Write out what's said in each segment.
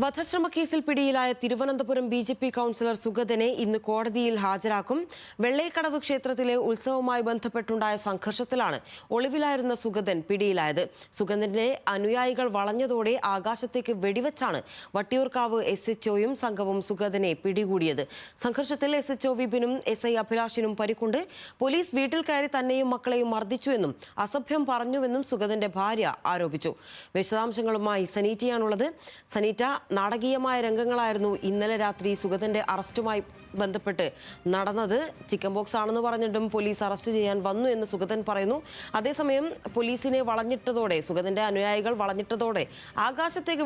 വധശ്രമ കേസിൽ പിടിയിലായ Thiruvananthapuram BJP. Councillor സുഗതനെ ഇന്ന് കോടതിയിൽ ഹാജരാക്കും. വെള്ളേക്കടവ് ക്ഷേത്രത്തിലെ ഉത്സവവുമായി ബന്ധപ്പെട്ടുണ്ടായ സംഘർഷത്തിലാണ് ഒളിവിലായിരുന്ന സുഗതൻ പിടിയിലായത്. സുഗതന്റെ അനുയായികൾ വളഞ്ഞതോടെ ആകാശത്തേക്ക് വെടിവെച്ചാണ് വട്ടിയൂർക്കാവ് എസ്.എച്ച്.ഒയും സംഘവും സുഗതനെ പിടികൂടിയത്. സംഘർഷത്തിൽ എസ്.എച്ച്.ഒ വിപിനും എസ്.ഐ അഭിലാഷിനും പരിക്കുണ്ട്. പോലീസ് വീട്ടിൽ കയറി തന്നെയും മക്കളെയും മർദ്ദിച്ചുവെന്നും അസഭ്യം പറഞ്ഞുവെന്നും സുഗതന്റെ ഭാര്യ ആരോപിച്ചു. വിശദാംശങ്ങളുമായി സനീറ്റയാണുള്ളത്. സനീറ്റ, നാടകീയമായ രംഗങ്ങളായിരുന്നു ഇന്നലെ രാത്രി സുഗതന്റെ അറസ്റ്റുമായി ബന്ധപ്പെട്ട് നടന്നത്. ചിക്കൻ ബോക്സ് ആണെന്ന് പറഞ്ഞിട്ടും പോലീസ് അറസ്റ്റ് ചെയ്യാൻ വന്നു എന്ന് സുഗതൻ പറയുന്നു. അതേസമയം പോലീസിനെ വളഞ്ഞിട്ടതോടെ, സുഗതന്റെ അനുയായികൾ വളഞ്ഞിട്ടതോടെ ആകാശത്തേക്ക്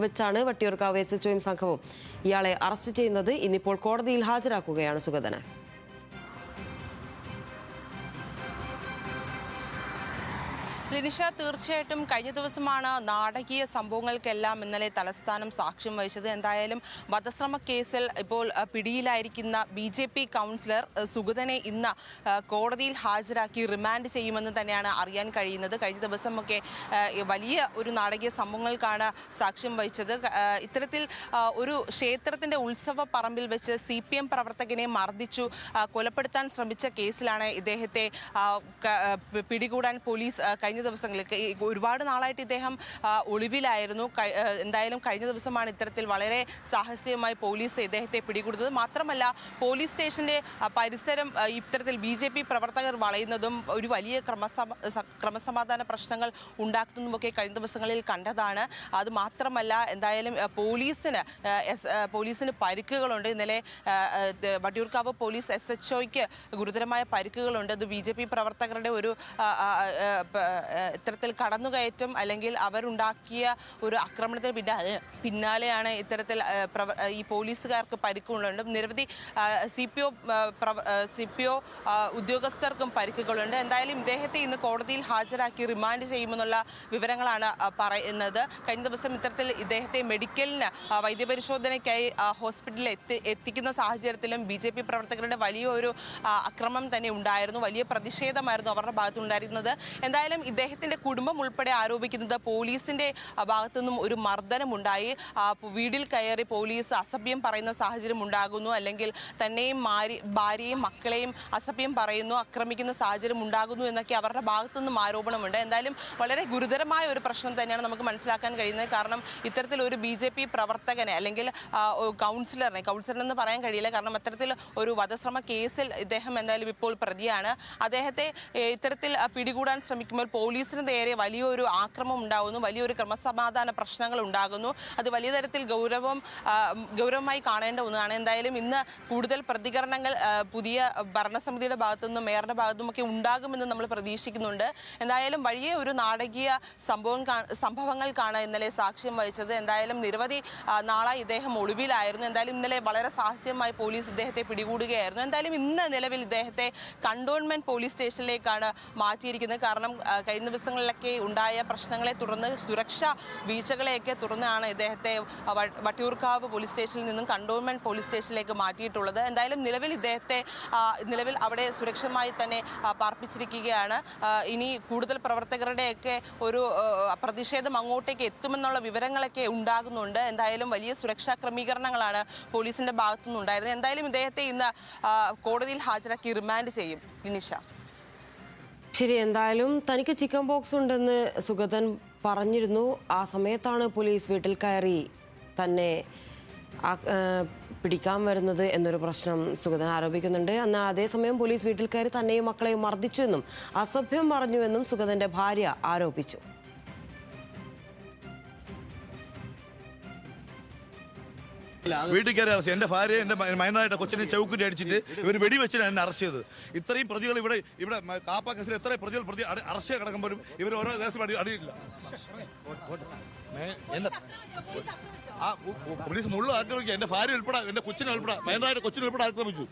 വെച്ചാണ് വട്ടിയൂർക്കാവ് എസ്.എച്ച്.ഒയും സംഘവും ഇയാളെ അറസ്റ്റ് ചെയ്യുന്നത്. ഇന്നിപ്പോൾ കോടതിയിൽ ഹാജരാക്കുകയാണ് സുഗതനെ. ലിനിഷ, തീർച്ചയായിട്ടും കഴിഞ്ഞ ദിവസമാണ് നാടകീയ സംഭവങ്ങൾക്കെല്ലാം ഇന്നലെ തലസ്ഥാനം സാക്ഷ്യം വഹിച്ചത്. എന്തായാലും വധശ്രമ കേസിൽ ഇപ്പോൾ പിടിയിലായിരിക്കുന്ന ബി.ജെ.പി. കൗൺസിലർ സുഗതനെ ഇന്ന് കോടതിയിൽ ഹാജരാക്കി റിമാൻഡ് ചെയ്യുമെന്ന് തന്നെയാണ് അറിയാൻ കഴിയുന്നത്. കഴിഞ്ഞ ദിവസമൊക്കെ വലിയ ഒരു നാടകീയ സംഭവങ്ങൾക്കാണ് സാക്ഷ്യം വഹിച്ചത്. ഇത്തരത്തിൽ ഒരു ക്ഷേത്രത്തിന്റെ ഉത്സവ പറമ്പിൽ വെച്ച് CPM പ്രവർത്തകനെ മർദ്ദിച്ചു കൊലപ്പെടുത്താൻ ശ്രമിച്ച കേസിലാണ് ഇദ്ദേഹത്തെ പിടികൂടാൻ പോലീസ് കഴിഞ്ഞ ദിവസങ്ങളിൽ ഒരുപാട് നാളായിട്ട് ഇദ്ദേഹം ഒളിവിലായിരുന്നു. എന്തായാലും കഴിഞ്ഞ ദിവസമാണ് ഇത്തരത്തിൽ വളരെ സാഹസികമായി പോലീസ് ഇദ്ദേഹത്തെ പിടികൂടുന്നത്. മാത്രമല്ല, പോലീസ് സ്റ്റേഷന്റെ പരിസരം ഇത്തരത്തിൽ ബി.ജെ.പി. പ്രവർത്തകർ വളയുന്നതും ഒരു വലിയ ക്രമസമാധാന പ്രശ്നങ്ങൾ ഉണ്ടാക്കുന്നതുമൊക്കെ കഴിഞ്ഞ ദിവസങ്ങളിൽ കണ്ടതാണ്. അത് മാത്രമല്ല, എന്തായാലും പോലീസിന് പരിക്കുകളുണ്ട്. ഇന്നലെ വട്ടിയൂർക്കാവ് പോലീസ് എസ്.എച്ച്.ഒയ്ക്ക് ഗുരുതരമായ പരിക്കുകളുണ്ട്. അത് ബി.ജെ.പി. പ്രവർത്തകരുടെ ഒരു ഇത്തരത്തിൽ കടന്നുകയറ്റം അല്ലെങ്കിൽ അവരുണ്ടാക്കിയ ഒരു ആക്രമണത്തിന് പിന്നാലെയാണ് ഇത്തരത്തിൽ ഈ പോലീസുകാർക്ക് പരിക്കുകളുണ്ട്. നിരവധി CPO ഉദ്യോഗസ്ഥർക്കും പരിക്കുകളുണ്ട്. എന്തായാലും ഇദ്ദേഹത്തെ ഇന്ന് കോടതിയിൽ ഹാജരാക്കി റിമാൻഡ് ചെയ്യുമെന്നുള്ള വിവരങ്ങളാണ് പറയുന്നത്. കഴിഞ്ഞ ദിവസം ഇത്തരത്തിൽ ഇദ്ദേഹത്തെ മെഡിക്കലിന് വൈദ്യപരിശോധനയ്ക്കായി ഹോസ്പിറ്റലിൽ എത്തിക്കുന്ന സാഹചര്യത്തിലും ബി.ജെ.പി. പ്രവർത്തകരുടെ വലിയൊരു അക്രമം തന്നെ ഉണ്ടായിരുന്നു. വലിയ പ്രതിഷേധമായിരുന്നു അവരുടെ ഭാഗത്തുണ്ടായിരുന്നത്. എന്തായാലും ഇദ്ദേഹത്തിന്റെ കുടുംബം ഉൾപ്പെടെ ആരോപിക്കുന്നത് പോലീസിന്റെ ഭാഗത്തു നിന്നും ഒരു മർദ്ദനമുണ്ടായി. വീട്ടിൽ കയറി പോലീസ് അസഭ്യം പറയുന്ന സാഹചര്യം ഉണ്ടാകുന്നു, അല്ലെങ്കിൽ തന്നെയും ഭാര്യയും മക്കളെയും അസഭ്യം പറയുന്നു, ആക്രമിക്കുന്ന സാഹചര്യം ഉണ്ടാകുന്നു എന്നൊക്കെ അവരുടെ ഭാഗത്തു നിന്നും ആരോപണമുണ്ട്. എന്തായാലും വളരെ ഗുരുതരമായ ഒരു പ്രശ്നം തന്നെയാണ് നമുക്ക് മനസ്സിലാക്കാൻ കഴിയുന്നത്. കാരണം ഇത്തരത്തിൽ ഒരു ബി.ജെ.പി. പ്രവർത്തകനെ അല്ലെങ്കിൽ കൗൺസിലറെന്ന് പറയാൻ കഴിയില്ല, കാരണം അത്തരത്തിൽ ഒരു വധശ്രമ കേസിൽ ഇദ്ദേഹം എന്തായാലും ഇപ്പോൾ പ്രതിയാണ്. അദ്ദേഹത്തെ ഇത്തരത്തിൽ പിടികൂടാൻ ശ്രമിക്കുമ്പോൾ പോലീസിന് നേരെ വലിയൊരു ആക്രമണം ഉണ്ടാകുന്നു, വലിയൊരു ക്രമസമാധാന പ്രശ്നങ്ങൾ ഉണ്ടാകുന്നു. അത് വലിയ തരത്തിൽ ഗൗരവമായി കാണേണ്ട ഒന്നാണ്. എന്തായാലും ഇന്ന് കൂടുതൽ പ്രതികരണങ്ങൾ പുതിയ ഭരണസമിതിയുടെ ഭാഗത്തുനിന്നും മേയറുടെ ഭാഗത്തുനിന്നുമൊക്കെ ഉണ്ടാകുമെന്ന് നമ്മൾ പ്രതീക്ഷിക്കുന്നുണ്ട്. എന്തായാലും വലിയ ഒരു നാടകീയ സംഭവങ്ങൾക്കാണ് ഇന്നലെ സാക്ഷ്യം വഹിച്ചത്. എന്തായാലും നിരവധി നാളായി ഇദ്ദേഹം ഒളിവിലായിരുന്നു. എന്തായാലും ഇന്നലെ വളരെ സാഹസികമായി പോലീസ് ഇദ്ദേഹത്തെ പിടികൂടുകയായിരുന്നു. എന്തായാലും ഇന്ന് നിലവിൽ ഇദ്ദേഹത്തെ കണ്ടോൺമെന്റ് പോലീസ് സ്റ്റേഷനിലേക്കാണ് മാറ്റിയിരിക്കുന്നത്. കാരണം കഴിഞ്ഞ ദിവസങ്ങളിലൊക്കെ ഉണ്ടായ പ്രശ്നങ്ങളെ തുടർന്ന്, സുരക്ഷാ വീഴ്ചകളെയൊക്കെ തുടർന്നാണ് ഇദ്ദേഹത്തെ വട്ടിയൂർക്കാവ് പോലീസ് സ്റ്റേഷനിൽ നിന്നും കണ്ടോൺമെന്റ് പോലീസ് സ്റ്റേഷനിലേക്ക് മാറ്റിയിട്ടുള്ളത്. എന്തായാലും നിലവിൽ അവിടെ സുരക്ഷിതമായി തന്നെ പാർപ്പിച്ചിരിക്കുകയാണ്. ഇനി കൂടുതൽ പ്രവർത്തകരുടെയൊക്കെ ഒരു പ്രതിഷേധം അങ്ങോട്ടേക്ക് എത്തുമെന്നുള്ള വിവരങ്ങളൊക്കെ ഉണ്ടാകുന്നുണ്ട്. എന്തായാലും വലിയ സുരക്ഷാ ക്രമീകരണങ്ങളാണ് പോലീസിന്റെ ഭാഗത്തുനിന്നുണ്ടായിരുന്നത്. എന്തായാലും ഇദ്ദേഹത്തെ ഇന്ന് കോടതിയിൽ ഹാജരാക്കി റിമാൻഡ് ചെയ്യും. നിനിഷ, ശരി, എന്തായാലും തനിക്ക് ചിക്കൻ ബോക്സ് ഉണ്ടെന്ന് സുഗതൻ പറഞ്ഞിരുന്നു. ആ സമയത്താണ് പോലീസ് വീട്ടിൽ കയറി തന്നെ പിടിക്കാൻ വരുന്നത് എന്നൊരു പ്രശ്നം സുഗതൻ ആരോപിക്കുന്നുണ്ട്. എന്നാൽ അതേസമയം പോലീസ് വീട്ടിൽ കയറി തന്നെയും മക്കളെയും മർദ്ദിച്ചുവെന്നും അസഭ്യം പറഞ്ഞുവെന്നും സുഗതന്റെ ഭാര്യ ആരോപിച്ചു. വീട്ടിൽ കയറി അറസ്റ്റ്, എന്റെ ഭാര്യ എന്റെ മൈനായിട്ട് കൊച്ചിനെ ചൗക്കുറ്റി അടിച്ചിട്ട് ഇവർ വെടിവെച്ചിട്ട് എന്നെ അറസ്റ്റ് ചെയ്തത്. ഇത്രയും പ്രതികൾ ഇവിടെ കാപ്പ കേസിൽ എത്ര പ്രതികൾ അറസ്റ്റ് കിടക്കുമ്പോഴും ഇവർ ഓരോ ദിവസം അടിയില്ല. പോലീസ് മുഴുവൻ ആക്രമിക്കുക, എന്റെ ഭാര്യ ഉൾപ്പെടെ എന്റെ കൊച്ചിനെ ഉൾപ്പെടെ മൈനായിട്ട് കൊച്ചിനെ ഉൾപ്പെടെ ആക്രമിച്ചു.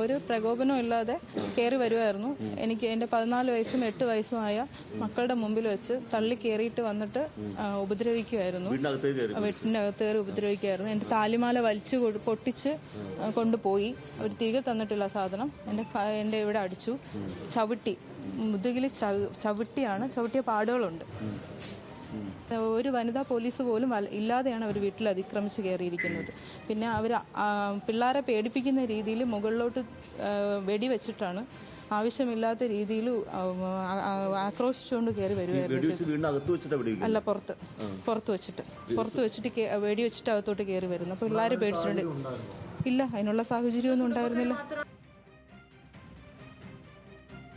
ഒരു പ്രകോപനം ഇല്ലാതെ കയറി വരുമായിരുന്നു. എനിക്ക് എൻ്റെ 14 വയസ്സും 8 വയസ്സുമായ മക്കളുടെ മുമ്പിൽ വെച്ച് തള്ളി കയറിയിട്ട് വന്നിട്ട് ഉപദ്രവിക്കുമായിരുന്നു. വീട്ടിൻ്റെ അകത്ത് കയറി ഉപദ്രവിക്കുമായിരുന്നു. എൻ്റെ താലിമാല വലിച്ചു പൊട്ടിച്ച് കൊണ്ടുപോയി. അവർ തിരികെ തന്നിട്ടില്ല സാധനം. എൻ്റെ ഇവിടെ അടിച്ചു, ചവിട്ടി, മുതുകിൽ ചവിട്ടിയ പാടുകളുണ്ട്. ഒരു വനിതാ പോലീസ് പോലും ഇല്ലാതെയാണ് അവർ വീട്ടിൽ അതിക്രമിച്ച് കയറിയിരിക്കുന്നത്. പിന്നെ അവർ പിള്ളേരെ പേടിപ്പിക്കുന്ന രീതിയിൽ മുകളിലോട്ട് വെടിവെച്ചിട്ടാണ് ആവശ്യമില്ലാത്ത രീതിയിൽ ആക്രോശിച്ചുകൊണ്ട് കയറി വരുമായിരുന്നു. അല്ല, പുറത്ത് വെച്ചിട്ട് വെടിവെച്ചിട്ട് അകത്തോട്ട് കയറി വരുന്നു. അപ്പോൾ പിള്ളേരെ പേടിച്ചിട്ടുണ്ട്. ഇല്ല, അതിനുള്ള സാഹചര്യമൊന്നും ഉണ്ടായിരുന്നില്ല.